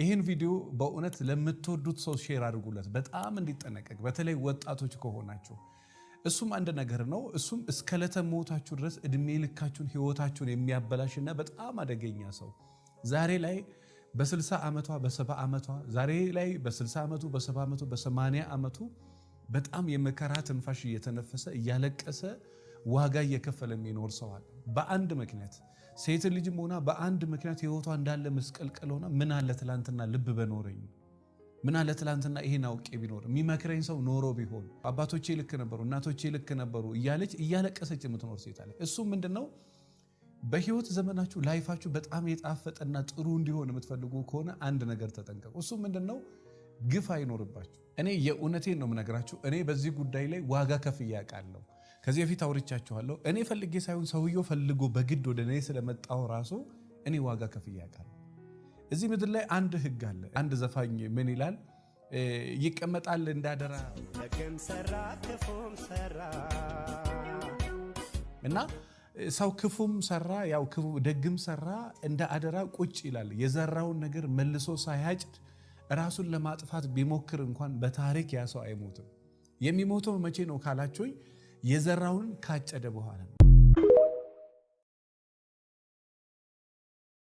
ይህን ቪዲዮ በእውነት ለምትወዱት ሰው ሼር አድርጉለት፣ በጣም እንዲጠነቀቅ፣ በተለይ ወጣቶች ከሆናችሁ። እሱም አንድ ነገር ነው። እሱም እስከ ዕለተ ሞታችሁ ድረስ እድሜ ልካችሁን ህይወታችሁን የሚያበላሽና በጣም አደገኛ ሰው ዛሬ ላይ በ60 ዓመቷ በ70 ዓመቷ ዛሬ ላይ በ60 ዓመቱ በ70 ዓመቱ በ80 ዓመቱ በጣም የመከራ ትንፋሽ እየተነፈሰ እያለቀሰ ዋጋ እየከፈለ የሚኖር ሰው አለ። በአንድ ምክንያት ሴት ልጅም ሆና በአንድ ምክንያት ህይወቷ እንዳለ መስቀልቀል ሆና ምን አለ ትላንትና ልብ በኖረኝ፣ ምን አለ ትላንትና ይሄን አውቄ ቢኖር፣ የሚመክረኝ ሰው ኖሮ ቢሆን፣ አባቶቼ ልክ ነበሩ፣ እናቶቼ ልክ ነበሩ እያለች እያለቀሰች የምትኖር ሴት አለ። እሱ ምንድነው? በህይወት ዘመናችሁ ላይፋችሁ በጣም የጣፈጠና ጥሩ እንዲሆን የምትፈልጉ ከሆነ አንድ ነገር ተጠንቀቁ። እሱ ምንድነው? ግፍ አይኖርባችሁ። እኔ የእውነቴን ነው የምነግራችሁ። እኔ በዚህ ጉዳይ ላይ ዋጋ ከፍዬ አውቃለሁ። ከዚህ በፊት አውርቻችኋለሁ። እኔ ፈልጌ ሳይሆን ሰውየው ፈልጎ በግድ ወደ እኔ ስለመጣው ራሱ እኔ ዋጋ ከፍዬ አውቃለሁ። እዚህ ምድር ላይ አንድ ህግ አለ። አንድ ዘፋኝ ምን ይላል? ይቀመጣል እንዳደራ ደግም ሰራ ክፉም ሰራ እና ሰው ክፉም ሰራ ያው ክፉ ደግም ሰራ እንደ አደራ ቁጭ ይላል። የዘራውን ነገር መልሶ ሳያጭድ ራሱን ለማጥፋት ቢሞክር እንኳን በታሪክ ያ ሰው አይሞትም። የሚሞተው መቼ ነው ካላችሁኝ፣ የዘራውን ካጨደ በኋላ ነው።